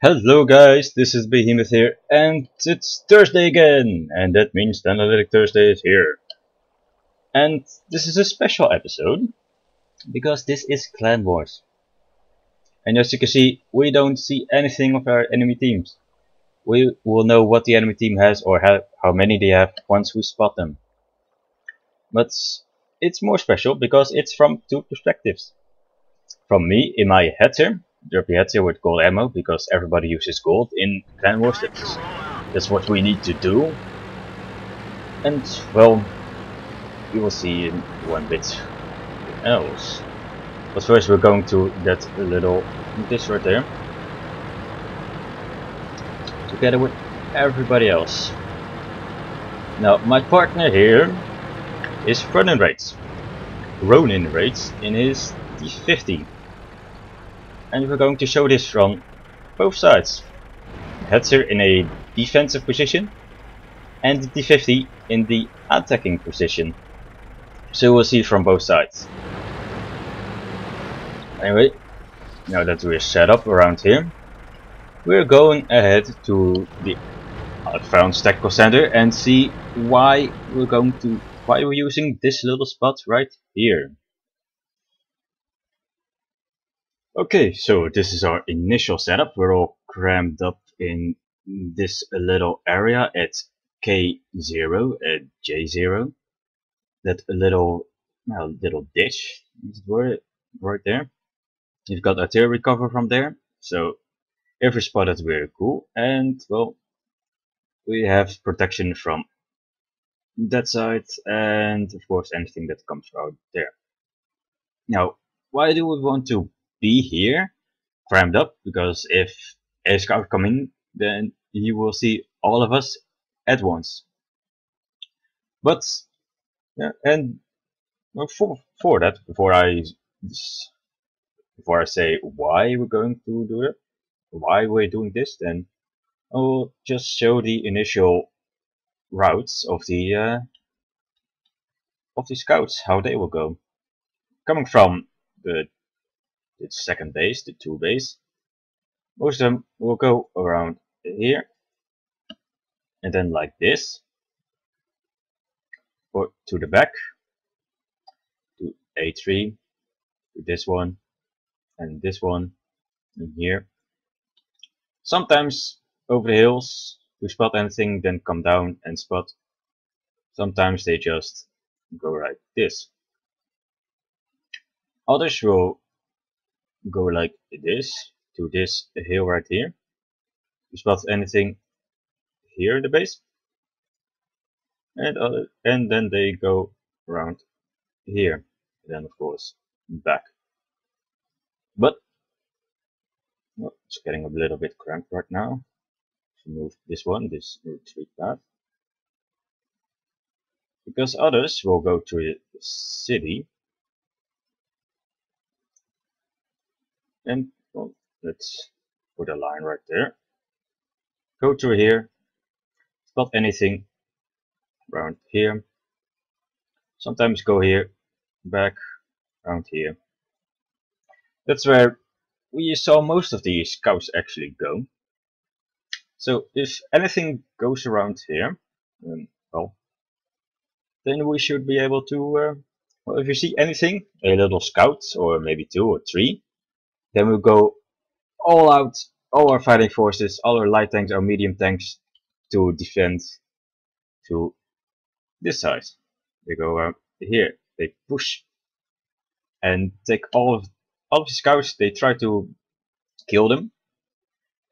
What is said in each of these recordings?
Hello guys, this is Behemoth here, and it's Thursday again, and that means the Analytic Thursday is here. And this is a special episode, because this is Clan Wars. And as you can see, we don't see anything of our enemy teams. We will know what the enemy team has or how many they have once we spot them. But it's more special because it's from two perspectives. From me in my Hetzer, derpy Hetzer with gold ammo, because everybody uses gold in Clan Wars. That's what we need to do. And, well, you will see in one bit else. But first we're going to that little dish right there. Together with everybody else. Now, my partner here is Ronin Raids in his T-50. And we're going to show this from both sides. Hetzer in a defensive position and the T-50 in the attacking position. So we'll see from both sides. Anyway, now that we're set up around here, we're going ahead to the Advanced Tactical Center and see why we're using this little spot right here. Okay, so this is our initial setup. We're all crammed up in this little area at K0 at J0. That little ditch is right there. You've got artillery cover from there, so every spot is very cool, and well, we have protection from that side and of course anything that comes out there. Now, why do we want to be here crammed up? Because if a scout come in, then you will see all of us at once. But yeah, and for that, before I say why we're going to do it, why we're doing this, then I'll just show the initial routes of the scouts, how they will go. Coming from the second base, the 2 base, most of them will go around here, and then like this, or to the back, to A3, to this one, and here. Sometimes over the hills to spot anything, then come down and spot. Sometimes they just go like this. Others will go like this to this hill right here to spot anything here in the base, and then they go around here, and then of course back. But well, it's getting a little bit cramped right now. So move this retreat path, because others will go to the city. And well, let's put a line right there. Go through here, spot anything around here. Sometimes go here, back, around here. That's where we saw most of the scouts actually go. So if anything goes around here, well, then we should be able to, well, if you see anything, a little scout, or maybe 2 or 3, then we'll go all out, all our fighting forces, all our light tanks, our medium tanks, to defend to this side. They go here, they push and take all of the scouts. They try to kill them,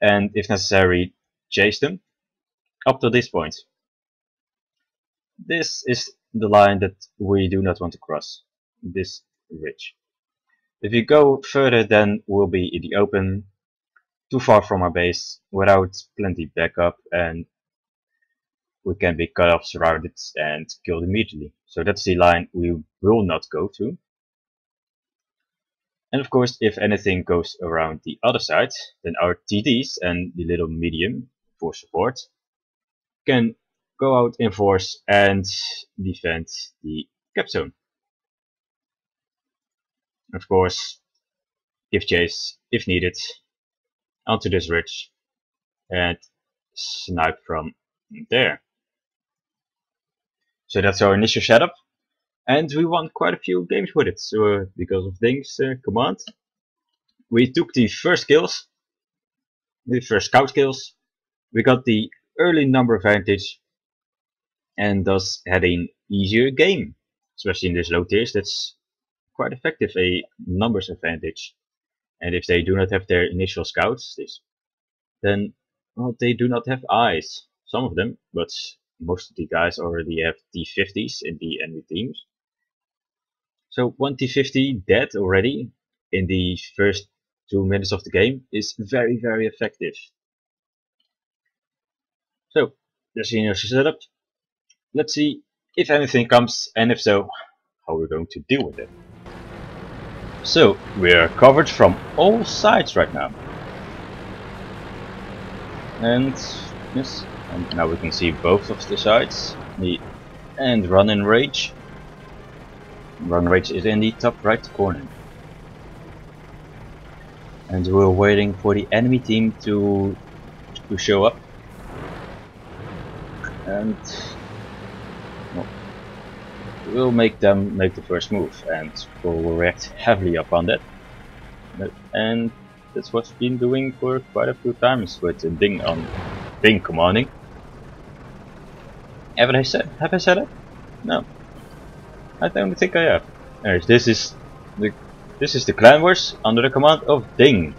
and if necessary, chase them up to this point. This is the line that we do not want to cross, this ridge. If you go further, then we'll be in the open, too far from our base, without plenty backup, and we can be cut off, surrounded, and killed immediately. So that's the line we will not go to. And of course, if anything goes around the other side, then our TDs and the little medium for support can go out in force and defend the cap zone. Of course, give chase if needed onto this ridge and snipe from there. So that's our initial setup, and we won quite a few games with it. So because of Ding's command, we took the first kills, the first scout kills. We got the early number advantage, and thus had an easier game, especially in this low tiers. That's quite effective, a numbers advantage. And if they do not have their initial scouts, then well, they do not have eyes. Some of them, but most of the guys already have T-50s in the enemy teams. So one T-50 dead already in the first 2 minutes of the game is very, very effective. So there's the initial setup. Let's see if anything comes, and if so, how we're going to deal with it. So we are covered from all sides right now. And yes, and now we can see both of the sides. And run in rage. Run rage is in the top right corner. And we're waiting for the enemy team to show up. And well, we'll make them make the first move, and we'll react heavily upon that. And that's what we've been doing for quite a few times with Ding commanding. Have I said it? No, I don't think I have. Anyways, this is the clan wars under the command of Ding.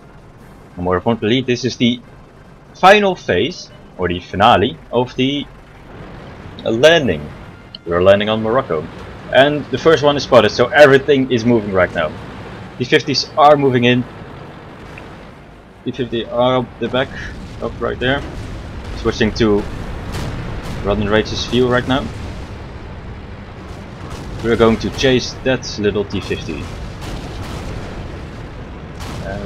And more importantly, this is the final phase, or the finale, of the landing. We're landing on Morocco. And the first one is spotted, so everything is moving right now. The 50s are moving in. The 50 are up the back, up right there. Switching to Run and Rage's view right now. We're going to chase that little T-50.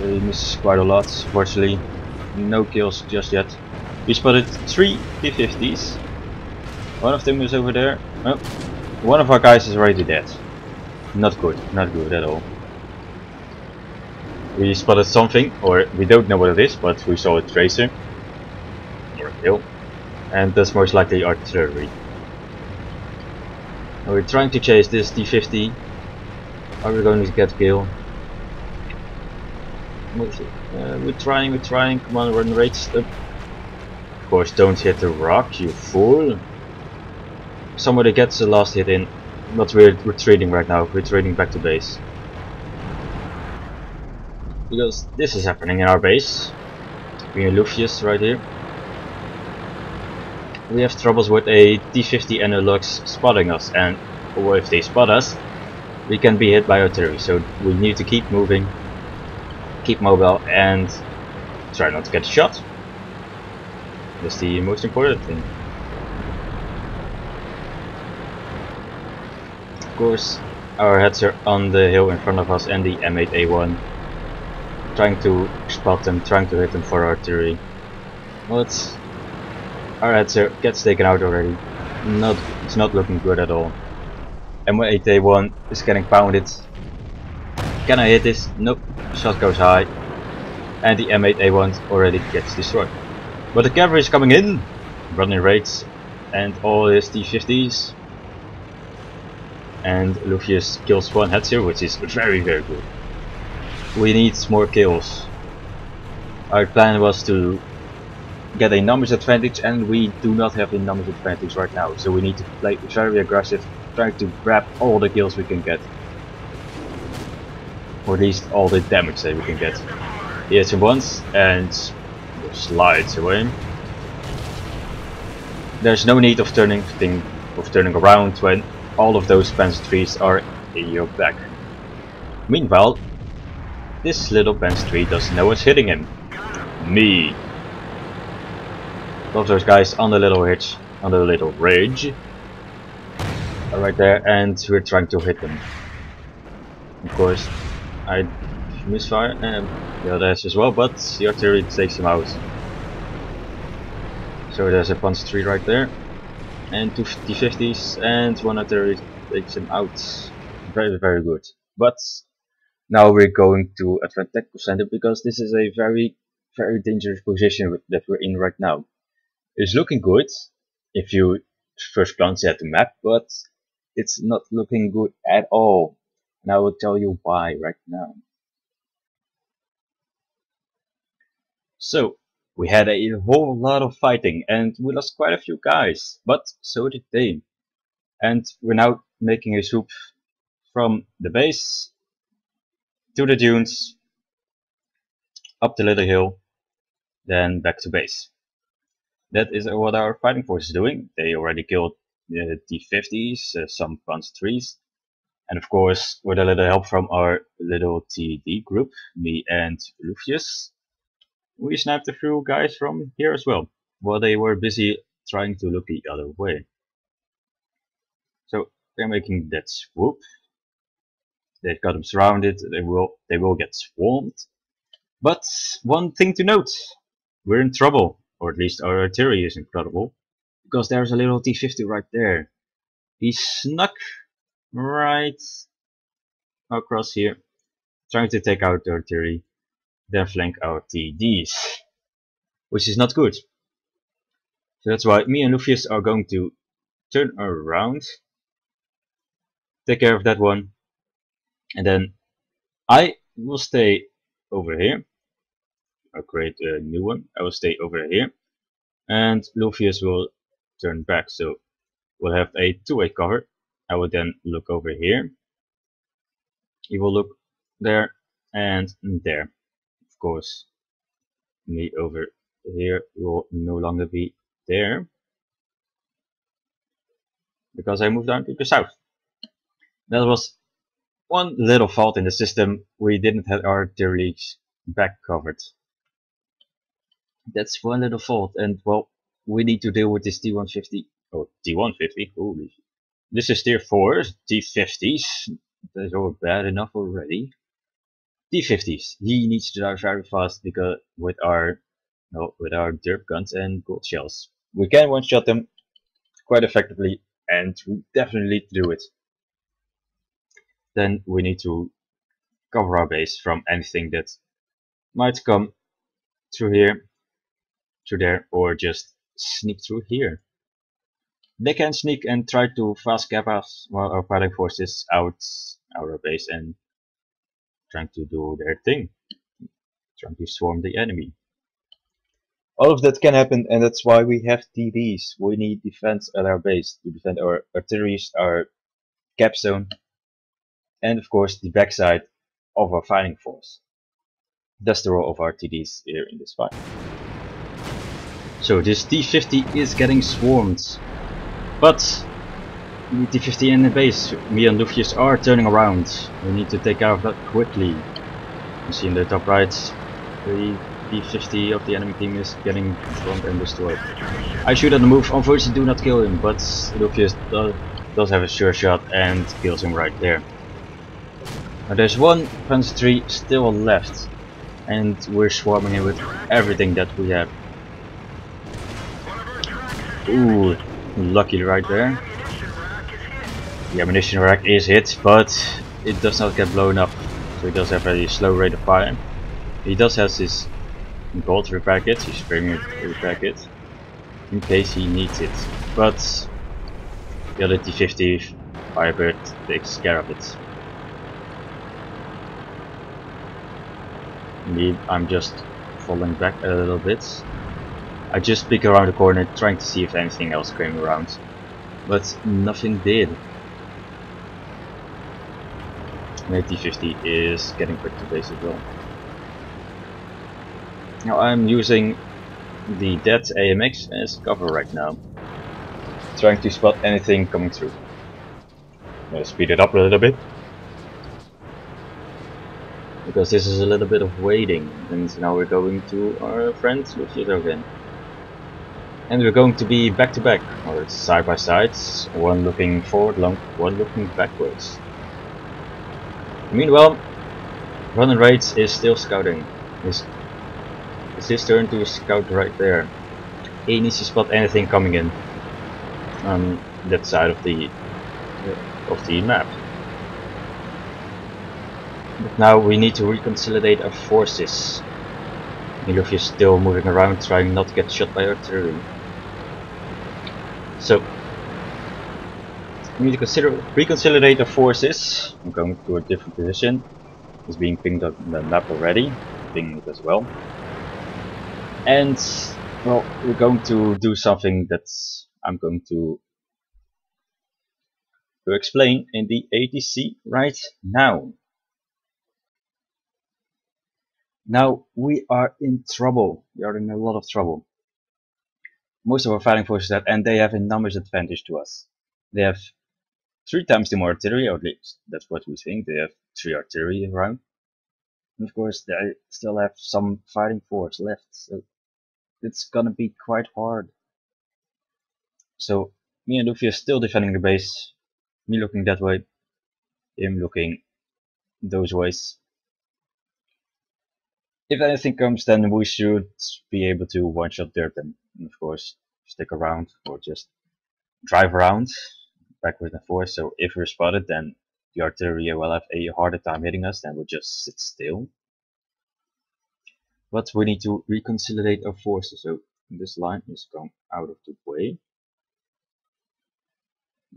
We missed quite a lot, fortunately. No kills just yet. We spotted 3 T-50s. One of them is over there. Oh, one of our guys is already dead. Not good at all. We spotted something, or we don't know what it is, but we saw a tracer or a kill, and that's most likely artillery. And we're trying to chase this T-50. Are we going to get a kill? We're trying. Come on, run rage up. Of course, don't hit the rock, you fool. Somebody gets the last hit in, but we're retreating right now. We're retreating back to base. Because this is happening in our base. We're in Lucius right here. We have troubles with a T-50 and a Lux spotting us, and or if they spot us, we can be hit by artillery. So we need to keep moving, keep mobile, and try not to get shot. That's the most important thing. Of course, our Hetzer on the hill in front of us and the M8A1. Trying to spot them, trying to hit them for artillery. But our Hetzer gets taken out already. It's not looking good at all. M8A1 is getting pounded. Can I hit this? Nope. Shot goes high. And the M8A1 already gets destroyed. But the cavalry is coming in. Running raids. And all his T-50s. And Lucius kills one Hetzer, which is very, very good. We need more kills. Our plan was to get a numbers advantage, and we do not have a numbers advantage right now. So we need to play very aggressive, trying to grab all the kills we can get. Or at least all the damage that we can get. He hits him once and slides away. There's no need of turning around when all of those panzer trees are in your back. Meanwhile, this little panzer tree doesn't know what's hitting him. Me. All of those guys on the little hitch, on the little ridge, are right there, and we're trying to hit them. Of course, I misfire, and the others as well, but the artillery takes him out. So there's a panzer tree right there. And 2 T-50s and 1 artillery takes him out. Very, very good. But now we're going to advance tactical center because this is a very, very dangerous position that we're in right now. It's looking good if you first glance at the map, but it's not looking good at all. And I will tell you why right now. So, we had a whole lot of fighting and we lost quite a few guys, but so did they. And we're now making a swoop from the base to the dunes, up the little hill, then back to base. That is what our fighting force is doing. They already killed the T-50s, some Panzer IIIs, and of course with a little help from our little TD group, me and Lucius, we sniped a few guys from here as well, while they were busy trying to look the other way. So they're making that swoop. They've got them surrounded, they will get swarmed. But one thing to note, we're in trouble, or at least our artillery is in trouble, because there's a little T-50 right there. He snuck right across here, trying to take out the artillery, then flank our TDs, which is not good. So that's why me and Lucius are going to turn around, take care of that one, and then I will stay over here. I'll create a new one. I will stay over here, and Lucius will turn back, so we'll have a two-way cover. I will then look over here. He will look there and there. Of course, me over here will no longer be there because I moved down to the south. That was one little fault in the system. We didn't have our artillery back covered. That's one little fault, and well, we need to deal with this T-150. Oh, T-150. Holy, this is tier 4 T-50s. That's all bad enough already. T-50s. He needs to die very fast because with our derp guns and gold shells, we can one-shot them quite effectively, and we definitely need to do it. Then we need to cover our base from anything that might come through here, through there, or just sneak through here. They can sneak and try to fast cap us while our fighting forces out our base and trying to do their thing, trying to swarm the enemy. All of that can happen, and that's why we have TDs. We need defense at our base to defend our artillery, our cap zone, and of course the backside of our fighting force. That's the role of our TDs here in this fight. So this T-50 is getting swarmed, but the T-50 in the base, me and Lucius are turning around. We need to take care of that quickly. You see in the top right, the T-50 of the enemy team is getting swarmed and destroyed. I shoot on the move, unfortunately do not kill him, but Lucius does have a sure shot and kills him right there. Now there's one Panzer III still left, and we're swarming him with everything that we have. Ooh, lucky right there. The ammunition rack is hit, but it does not get blown up, so he does have a slow rate of fire. He does have his gold repair kit, his premium repair kit, in case he needs it, but the other T-50 Firebird takes care of it. Me, I'm just falling back a little bit. I just peek around the corner trying to see if anything else came around, but nothing did. The T-50 is getting back to base as well. Now I'm using the dead AMX as cover right now, trying to spot anything coming through. I'm gonna speed it up a little bit, because this is a little bit of waiting, and now we're going to our friend Lucius again. And we're going to be back to back, or side by side, one looking forward, one looking backwards. Meanwhile, Running Raids is still scouting. It's his turn to scout right there. He needs to spot anything coming in on that side of the map. But now we need to reconsolidate our forces. Luffy is still moving around, trying not to get shot by artillery. So we need to reconsolidate our forces. I'm going to a different position. It's being pinged on the map already. Ping it as well. And well, we're going to do something that I'm going to explain in the ATC right now. Now we are in trouble. We are in a lot of trouble. Most of our fighting forces have, and they have a numbers advantage to us. They have 3 times the more artillery, or at least that's what we think. They have 3 artillery around. And of course, they still have some fighting force left, so it's gonna be quite hard. So me and Luffy are still defending the base. Me looking that way, him looking those ways. If anything comes, then we should be able to one-shot them. And of course, stick around or just drive around backward and forth. So if we're spotted, then the artillery will have a harder time hitting us than we'll just sit still. But we need to reconsolidate our forces. So this line is going out of the way.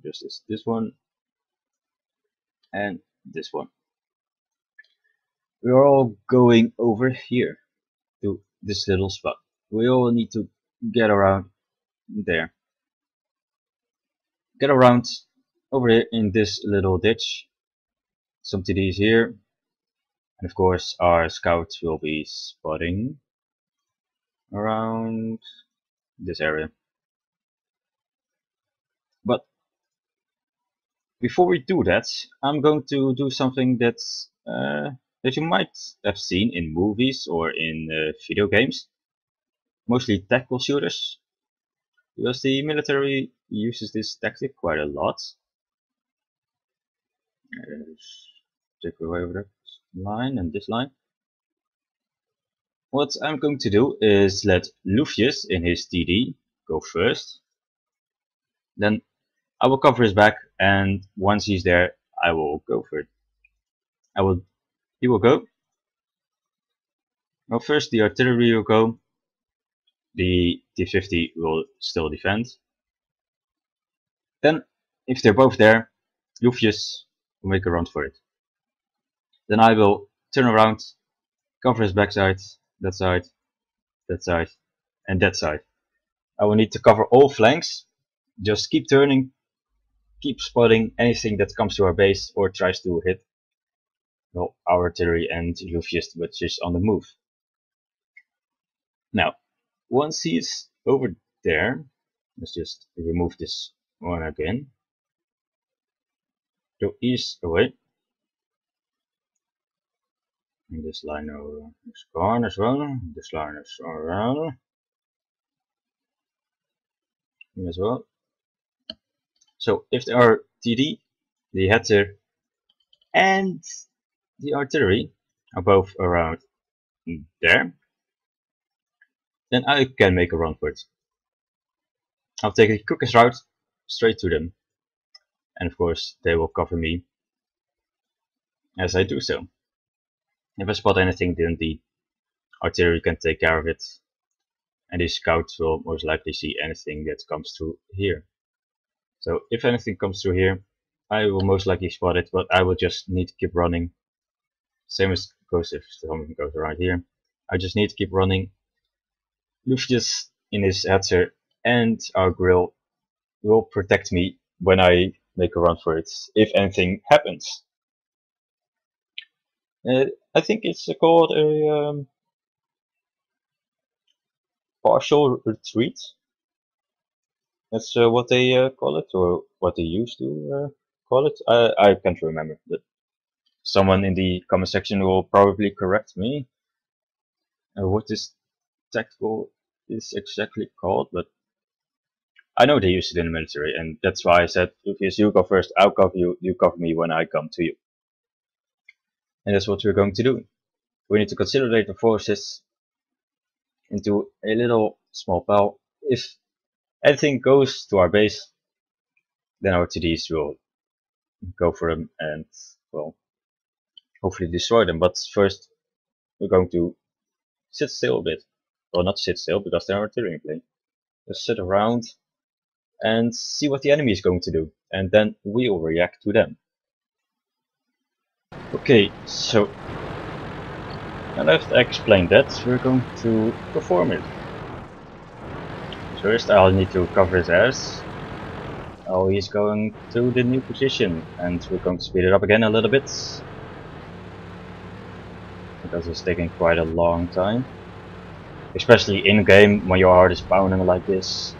Just this one and this one. We're all going over here to this little spot. We all need to get around there. Get around over here in this little ditch. Some TDs here. And of course our scouts will be spotting around this area. But before we do that, I'm going to do something that's that you might have seen in movies or in video games, mostly tactical shooters, because the military uses this tactic quite a lot. Take away over that line and this line. What I'm going to do is let Lucius in his TD go first. Then I will cover his back, and once he's there, I will go for it. He will go. Well, first the artillery will go. The T-50 will still defend. Then, if they're both there, Lucius will make a run for it. Then I will turn around, cover his backside, that side, and that side. I will need to cover all flanks. Just keep turning, keep spotting anything that comes to our base or tries to hit well, our artillery and Lucius, which is on the move. Now, once he's over there, let's just remove this one again. So he's away. And this line is gone as well. This line is around as well. So if there are TD, the Hetzer, and the artillery are both around there, then I can make a run for it. I'll take the quickest route straight to them. And of course, they will cover me as I do so. If I spot anything, then the artillery can take care of it. And the scouts will most likely see anything that comes through here. So if anything comes through here, I will most likely spot it, but I will just need to keep running. Same as goes if something goes around here. I just need to keep running. Lucius in his Hetzer and our grill will protect me when I make a run for it, if anything happens. I think it's called a partial retreat. That's what they call it, or what they used to call it. I can't remember, but someone in the comment section will probably correct me what this tactical is exactly called, but I know they use it in the military, and that's why I said, Lucius, you go first, I'll cover you, you cover me when I come to you. And that's what we're going to do. We need to consolidate the forces into a little small pile. If anything goes to our base, then our TDs will go for them and, well, hopefully destroy them. But first, we're going to sit still a bit. Well, not sit still because they're artillery in play. Just sit around and see what the enemy is going to do, and then we'll react to them. Okay, so now that I've explained that, we're going to perform it. First I'll need to cover his ass. Oh, he's going to the new position, and we're going to speed it up again a little bit, because it's taking quite a long time. Especially in game, when your heart is pounding like this,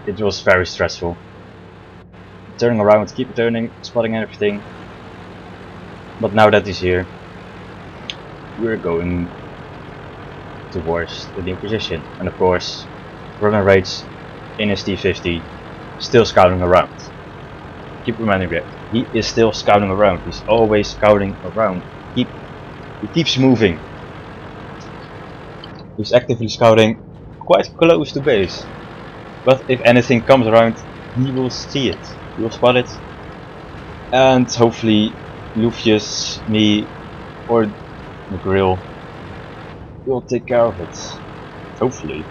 it was very stressful. Turning around, keep turning, spotting everything. But now that he's here, we're going towards the new position. And of course, running rates in his T-50, still scouting around. Keep reminding that he is still scouting around. He's always scouting around. He keeps moving. He's actively scouting quite close to base. But if anything comes around, he will see it. He will spot it. And hopefully Lucius, me, or the grill will take care of it. Hopefully.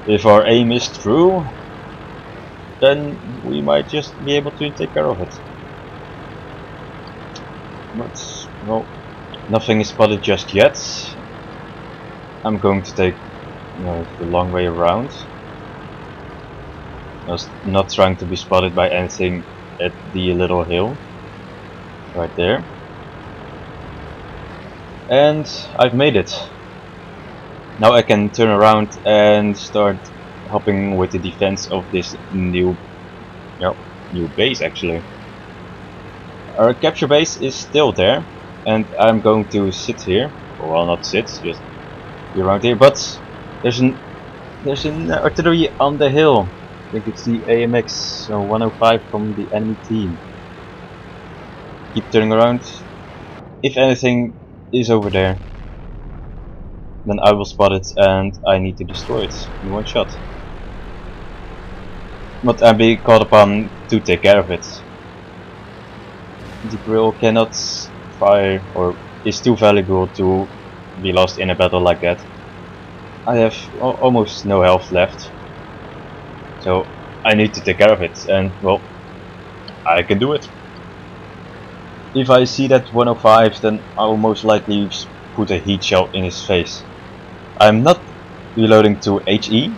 If our aim is true, then we might just be able to take care of it. But, well, nothing is spotted just yet. I'm going to take the long way around. I was not trying to be spotted by anything at the little hill. Right there. And I've made it. Now I can turn around and start helping with the defense of this new base actually. Our capture base is still there, and I'm going to sit here. Well, not sit, just be around here. But there's an artillery on the hill. I think it's the AMX, so 105 from the enemy team. Keep turning around. If anything is over there, then I will spot it and I need to destroy it in one shot. But I'm being called upon to take care of it. The grill cannot fire, or is too valuable to be lost in a battle like that. I have almost no health left, so I need to take care of it, and well, I can do it. If I see that 105, then I will most likely put a heat shell in his face. I'm not reloading to HE,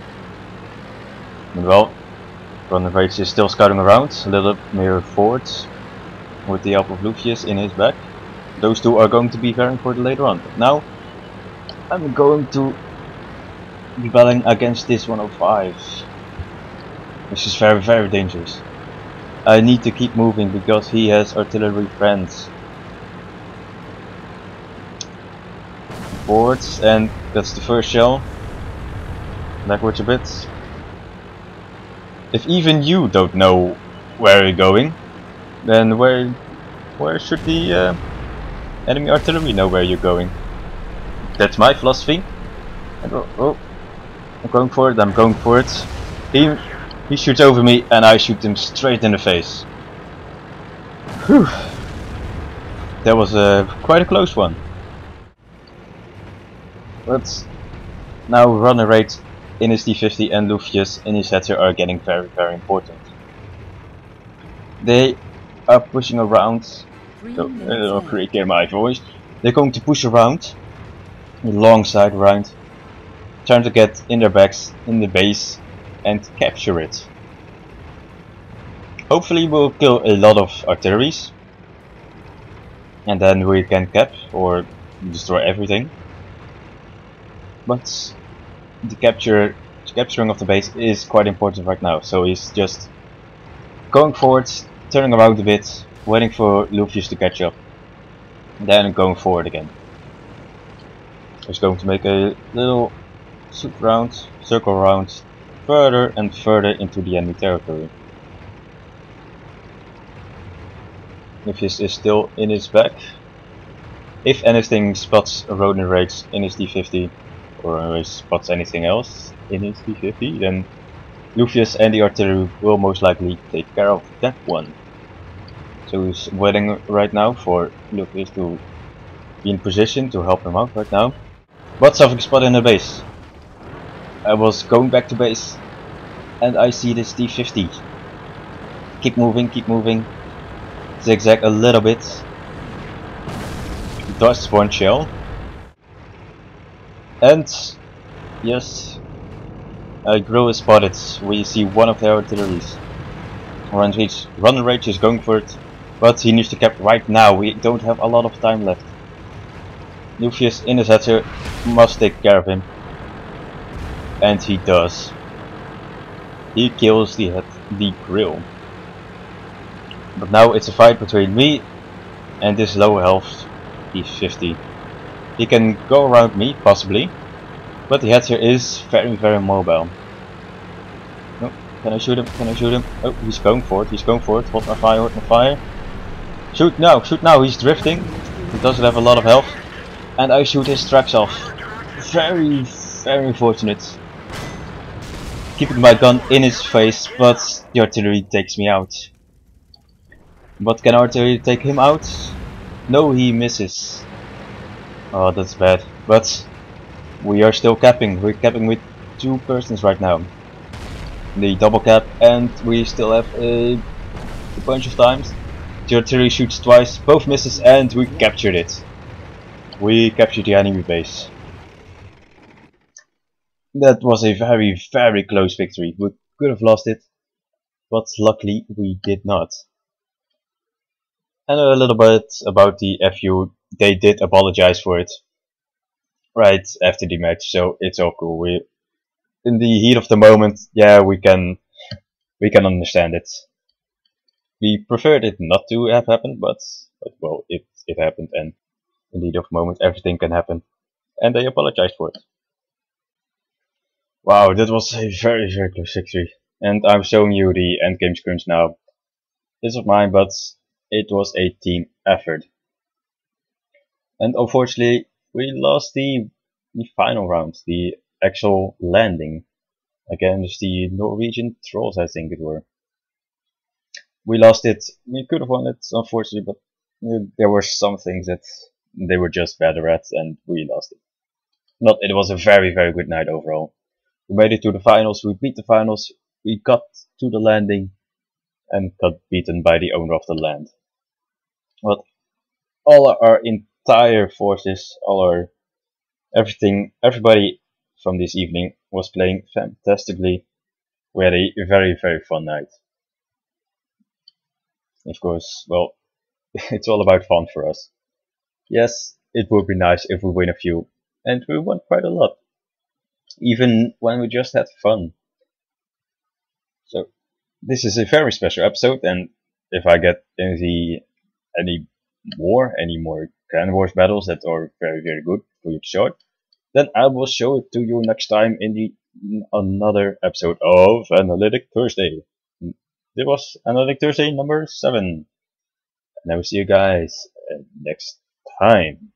but well, Running Rage is still scouting around, a little near forward, with the help of Lucius in his back. Those two are going to be very important later on. But now, I'm going to be battling against this 105, which is very, very dangerous. I need to keep moving because he has artillery friends. Forwards, and that's the first shell. Backwards a bit. If even you don't know where you're going, then where should the enemy artillery know where you're going? That's my philosophy. And I'm going for it. I'm going for it. He shoots over me, and I shoot him straight in the face. Whew. That was quite a close one. But now runner rate in his T-50 and Lucius in his Hetzer are getting very, very important. They are pushing around. So, create my voice. They're going to push around, long side around, trying to get in their backs in the base and capture it. Hopefully we'll kill a lot of artilleries, and then we can cap or destroy everything. But the capturing of the base is quite important right now, so he's just going forward, turning around a bit, waiting for Lucius to catch up, and then going forward again. He's going to make a little circle round, further and further into the enemy territory. Lucius is still in his back. If anything spots a rodent rage in his T-50, or spots anything else in his T-50, then Lucius and the artillery will most likely take care of that one. So he's waiting right now for Lucius to be in position to help him out right now. But something spotted in the base. I was going back to base and I see this T-50. Keep moving. Zigzag a little bit. Dodged one shell. And yes, a grill is spotted. We see one of their artilleries. Run Rage is going for it, but he needs to cap right now. We don't have a lot of time left. Nucleus in his Hetzer must take care of him. And he does. He kills the grill. But now it's a fight between me and this low health T-50. He can go around me, possibly, but the Hetzer is very mobile. No, can I shoot him? Oh, he's going for it. Hold my fire. Shoot now, he's drifting. He doesn't have a lot of health. And I shoot his tracks off. Very fortunate. Keeping my gun in his face, but the artillery takes me out. But can artillery take him out? No, he misses. Oh, that's bad. But we are still capping. We're capping with 2 persons right now. The double cap, and we still have a bunch of times. The artillery shoots twice, both misses, and we captured it. We captured the enemy base. That was a very close victory. We could have lost it, but luckily we did not. And a little bit about the FU. They did apologize for it right after the match, so it's all cool. We, in the heat of the moment, yeah, we can understand it. We preferred it not to have happened, but well, it happened, and in the heat of the moment, everything can happen. And they apologized for it. Wow, that was a very close victory. And I'm showing you the endgame screens now. This is mine, but it was a team effort. And unfortunately, we lost the final round, the actual landing, against the Norwegian trolls, I think it were. We lost it. We could have won it, unfortunately, but there were some things that they were just better at, and we lost it. It was a very good night overall. We made it to the finals, we beat the finals, we got to the landing, and got beaten by the owner of the land. But all our entire forces, everybody from this evening was playing fantastically. We had a very fun night. Of course, well, it's all about fun for us. Yes, it would be nice if we win a few, and we won quite a lot, even when we just had fun. So this is a very special episode, and if I get any more Clan Wars battles that are very good for you to show it, then I will show it to you next time in another episode of Analytic Thursday. This was Analytic Thursday number 7, and I will see you guys next time.